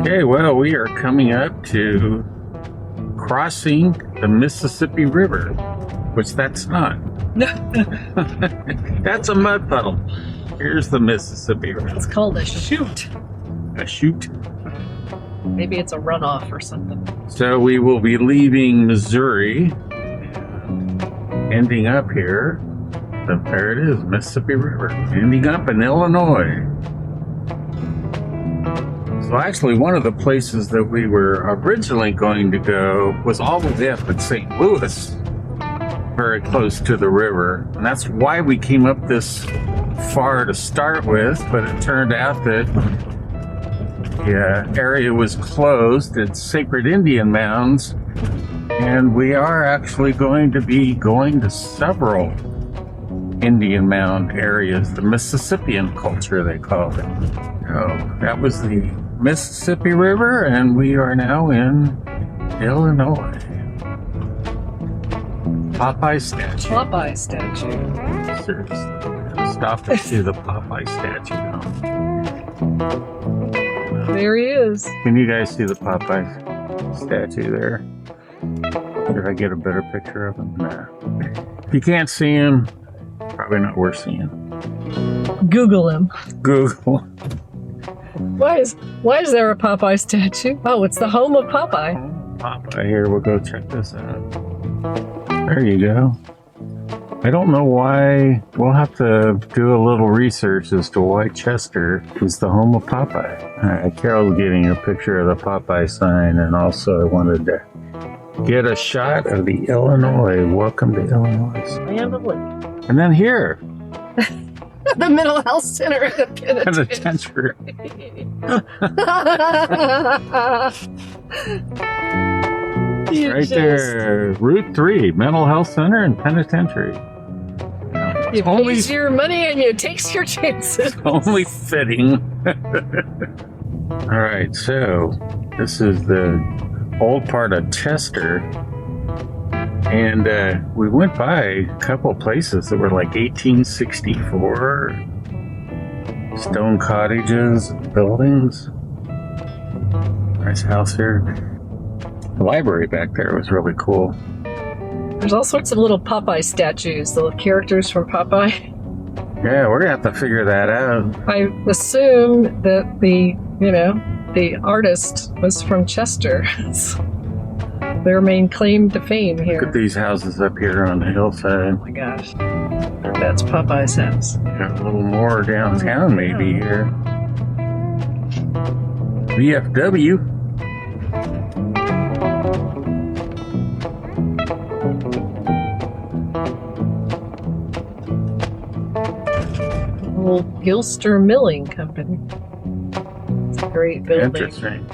Okay, well, we are coming up to crossing the Mississippi River, which that's not. That's a mud puddle. Here's the Mississippi River. It's called a chute. A chute. Maybe it's a runoff or something. So we will be leaving Missouri and ending up here. There it is, Mississippi River. Ending up in Illinois. So actually, one of the places that we were originally going to go was all the way up in St. Louis, very close to the river. And that's why we came up this far to start with, but it turned out that the area was closed. It's sacred Indian mounds, and we are actually going to be going to several Indian mound areas, the Mississippian culture, they call it. So that was the Mississippi River, and we are now in Illinois. Popeye statue. Popeye statue. Seriously. Stop to see the Popeye statue now. There he is. Can you guys see the Popeye statue there? Did I get a better picture of him? Nah. If you can't see him, probably not worth seeing. Google him. Google. Why is there a Popeye statue? Oh, it's the home of Popeye. Popeye here. We'll go check this out. There you go. I don't know why. We'll have to do a little research as to why Chester is the home of Popeye. All right, Carol's getting a picture of the Popeye sign, and also I wanted to get a shot of the Illinois. Welcome to Illinois. Land of Liberty. And then here. The mental health center at the penitentiary. Right there. Route 3, Mental Health Center and Penitentiary. You pays your money and you takes your chances. Only fitting. All right, so this is the old part of Chester. And we went by a couple places that were like 1864 stone cottages, buildings. Nice house here. The library back there was really cool. There's all sorts of little Popeye statues, the little characters from Popeye. Yeah, we're gonna have to figure that out. I assume that the artist was from Chester. Their main claim to fame here. Look at these houses up here on the hillside. Oh my gosh. That's Popeye's house. Got a little more downtown maybe here. VFW. Old Gilster Milling Company. It's a great building. Interesting.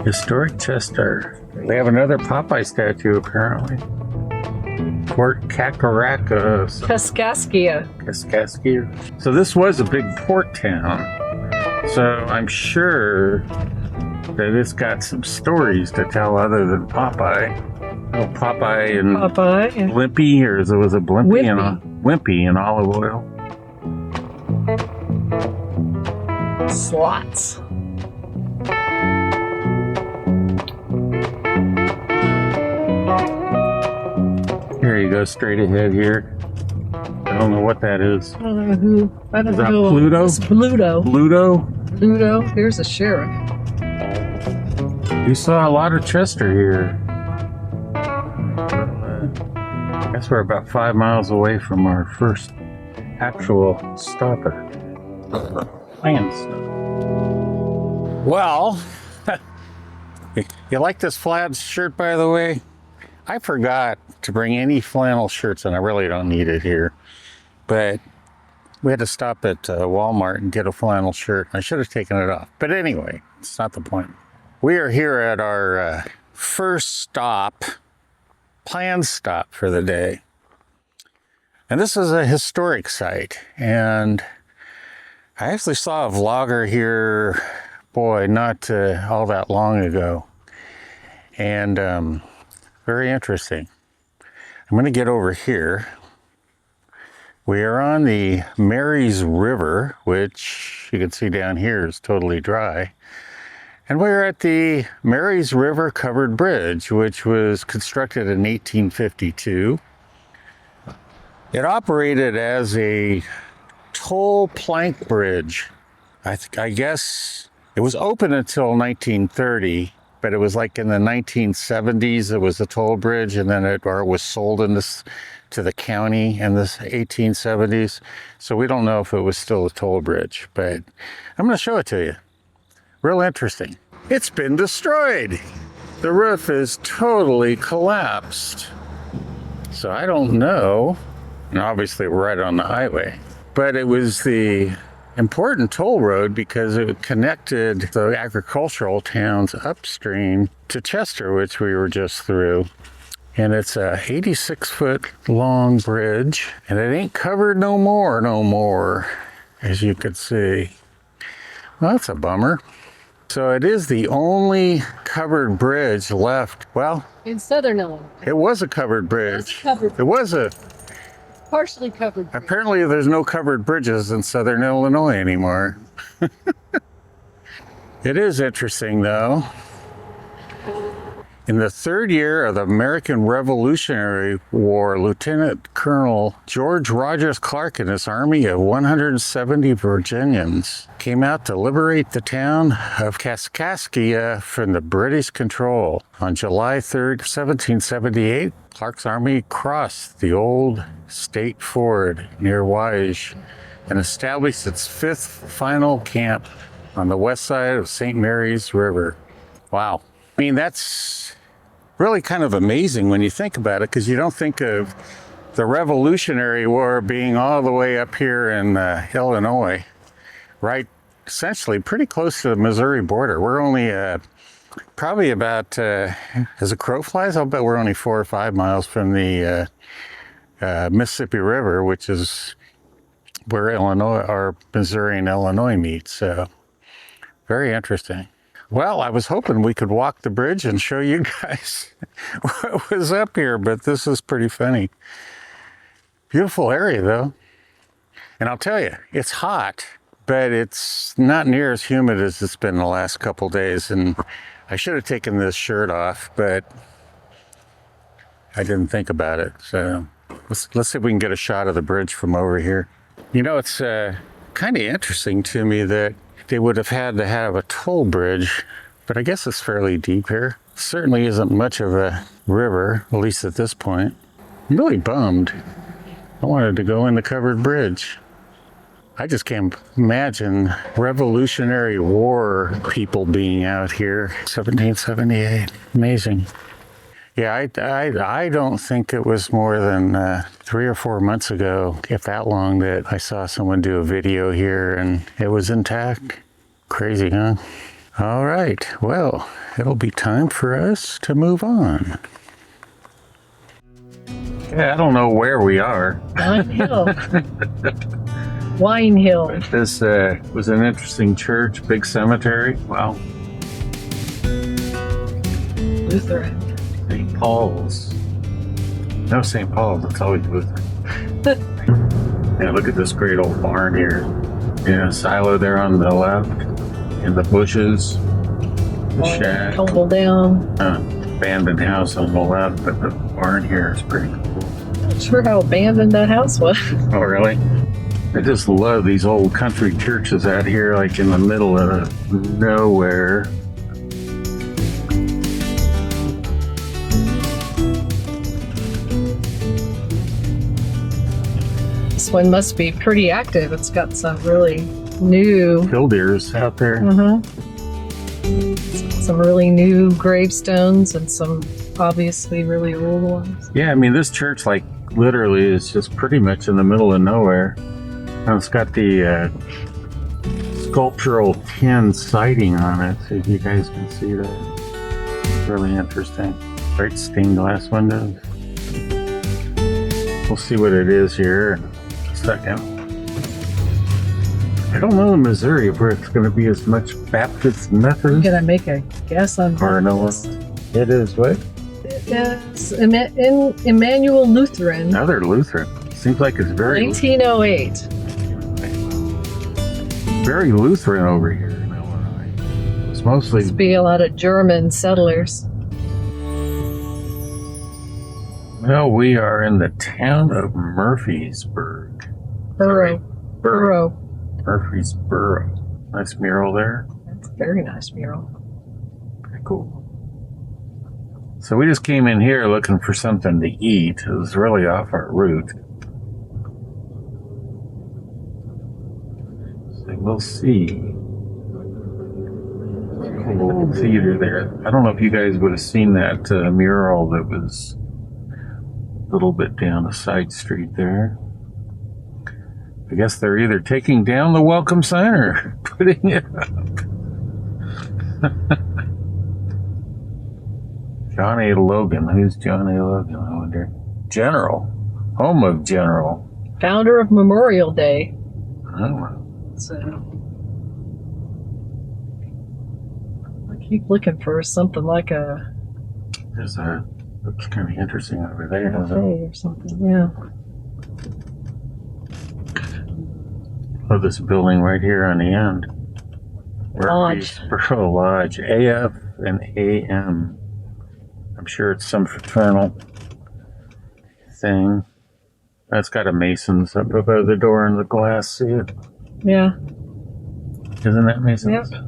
Historic Chester. They have another Popeye statue apparently. Fort Kakaraka. Kaskaskia. Kaskaskia. So this was a big port town. So I'm sure that it's got some stories to tell other than Popeye. Oh, Popeye and Blimpie, or was it Blimpie and Wimpy and olive oil? Slots. Here you go, straight ahead here. I don't know what that is. I don't know who. I don't Is that know. Pluto? It's Pluto. Pluto? Pluto. Here's a sheriff. You saw a lot of Chester here. I guess we're about 5 miles away from our first actual stop at planned stop. Well, you like this plaid shirt, by the way? I forgot to bring any flannel shirts, and I really don't need it here. But we had to stop at Walmart and get a flannel shirt. I should have taken it off. But anyway, it's not the point. We are here at our first stop, planned stop for the day. And this is a historic site. And I actually saw a vlogger here, boy, not all that long ago. And very interesting. I'm going to get over here We are on the Marys River, which you can see down here is totally dry. And we're at the Marys River Covered Bridge, which was constructed in 1852. It operated as a toll plank bridge. I guess it was open until 1930, but it was like in the 1970s it was a toll bridge, and then it was sold in this to the county in the 1870s. So we don't know if it was still a toll bridge, but I'm going to show it to you. Real interesting. It's been destroyed. The roof is totally collapsed. So I don't know. And obviously we're right on the highway. But it was the important toll road because it connected the agricultural towns upstream to Chester, which we were just through. And it's a 86-foot long bridge, and it ain't covered no more, as you could see. Well, that's a bummer. So it is the only covered bridge left. Well, In southern Illinois. it was a covered bridge. It was a. Partially covered. Apparently, there's no covered bridges in southern Illinois anymore. It is interesting, though. In the third year of the American Revolutionary War, Lieutenant Colonel George Rogers Clark and his army of 170 Virginians came out to liberate the town of Kaskaskia from the British control. On July 3rd, 1778, Clark's army crossed the old state ford near Wise and established its fifth final camp on the west side of St. Mary's River. Wow. I mean, that's really kind of amazing when you think about it, because you don't think of the Revolutionary War being all the way up here in Illinois, right? Essentially pretty close to the Missouri border. We're only probably about, as a crow flies, I'll bet we're only 4 or 5 miles from the Mississippi River, which is where Illinois, or Missouri and Illinois meet. So very interesting. Well, I was hoping we could walk the bridge and show you guys what was up here, but this is pretty funny. Beautiful area, though. And I'll tell you, it's hot, but it's not near as humid as it's been the last couple days. And I should have taken this shirt off, but I didn't think about it. So let's see if we can get a shot of the bridge from over here. You know, it's kind of interesting to me that they would have had to have a toll bridge, but I guess it's fairly deep here. Certainly isn't much of a river, at least at this point. I'm really bummed. I wanted to go in the covered bridge. I just can't imagine Revolutionary War people being out here. 1778. Amazing. Yeah, I don't think it was more than 3 or 4 months ago, if that long, that I saw someone do a video here and it was intact. Crazy, huh? All right, well, it'll be time for us to move on. Yeah, I don't know where we are. Wine Hill. Wine Hill. This was an interesting church, big cemetery. Wow. Lutheran. St. Paul's. No, St. Paul's, it's always Lutheran. Yeah, look at this great old barn here. Yeah, silo there on the left, and the bushes, the shack. Tumble down. Abandoned house on the left, but the barn here is pretty cool. Not sure how abandoned that house was. Oh, really? I just love these old country churches out here, like in the middle of nowhere. This one must be pretty active. It's got some really new Killdeers out there. some really new gravestones and some obviously really old ones. Yeah, I mean, this church, like, literally is just pretty much in the middle of nowhere. And it's got the sculptural tin siding on it, so you guys can see that. It's really interesting. Great stained glass windows. We'll see what it is here in a second. I don't know in Missouri where it's going to be as much Baptist Methodist. I'm gonna make a guess on Or no, this. it is what? It's in Emmanuel Lutheran. Another Lutherans. Seems like it's very 1908. very Lutheran over here in Illinois. It's mostly Must be a lot of German settlers. well, we are in the town of Murphysboro. Burrow. Murphysboro. Nice mural there. That's a very nice mural. Pretty cool. So we just came in here looking for something to eat. It was really off our route. So we'll see. Cool theater there. I don't know if you guys would have seen that mural that was a little bit down a side street there. I guess they're either taking down the welcome sign or putting it up. John A. Logan. Who's John A. Logan, I wonder? General. Home of General. Founder of Memorial Day. Oh. So I keep looking for something like a There's a, looks kind of interesting over there, doesn't it? cafe or something. Yeah. Oh, this building right here on the end. Lodge. Murphysboro Lodge. AF and AM. I'm sure it's some fraternal thing. That's got a Mason's up above the door in the glass. See it? Yeah. Isn't that Mason's? Yep.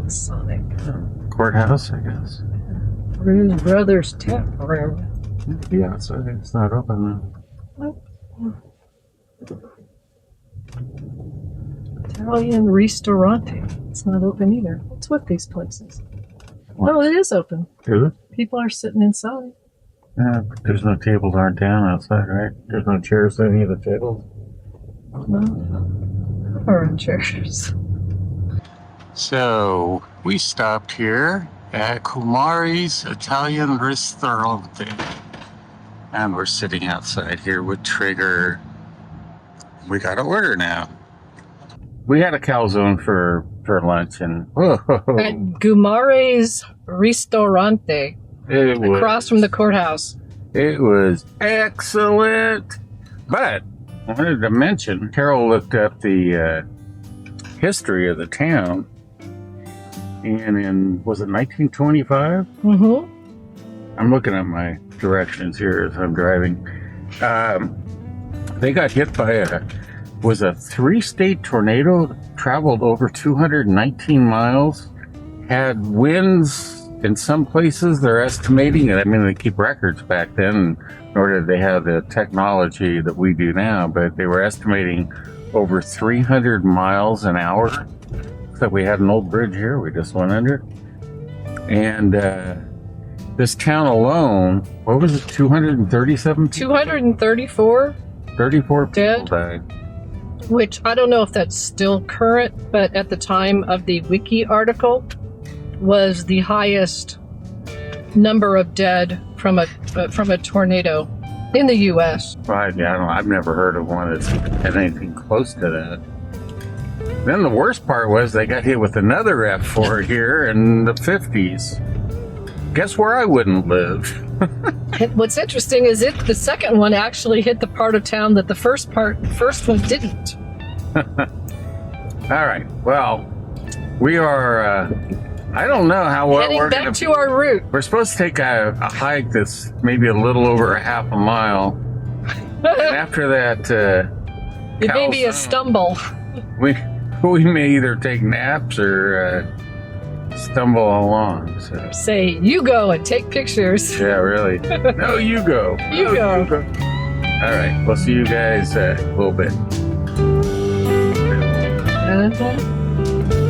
Sonic. Courthouse, I guess. Bruce Brothers Tap Room. Yeah, so it's not open. Italian Ristorante. It's not open either. What's with these places? What? Oh, it is open. Is it? People are sitting inside. Yeah, but there's no tables aren't down outside, right? There's no chairs at any of the tables. No. Or in chairs. So we stopped here at Kumari's Italian Ristorante. And we're sitting outside here with Trigger. We got an order now. We had a calzone for lunch and At Gumare's Ristorante, it was, across from the courthouse. it was excellent. But I wanted to mention, Carol looked up the history of the town. And in, was it 1925? Mm-hmm. I'm looking at my directions here as I'm driving. They got hit by a 3-state tornado, traveled over 219 miles, had winds in some places. They're estimating, I mean, they keep records back then, nor did they have the technology that we do now, but they were estimating over 300 miles an hour. So we had an old bridge here, we just went under. And this town alone, what was it, 237 people? 234, 34 people Dead. died. which I don't know if that's still current, but at the time of the wiki article was the highest number of dead from a tornado in the U.S. Right, yeah, I don't know. I've never heard of one that's had anything close to that. Then the worst part was they got hit with another F4 here in the 50s. Guess where I wouldn't live? What's interesting is the second one actually hit the part of town that the first one didn't. All right, well, we are, I don't know how well Heading we're back going to our route. We're supposed to take a hike that's maybe a little over a half a mile. And after that, It may be a calzone, stumble. we may either take naps or stumble along. So Say, you go and take pictures. yeah, really. No, you go. You No, go. All right, we'll see you guys a little bit. Uh-huh.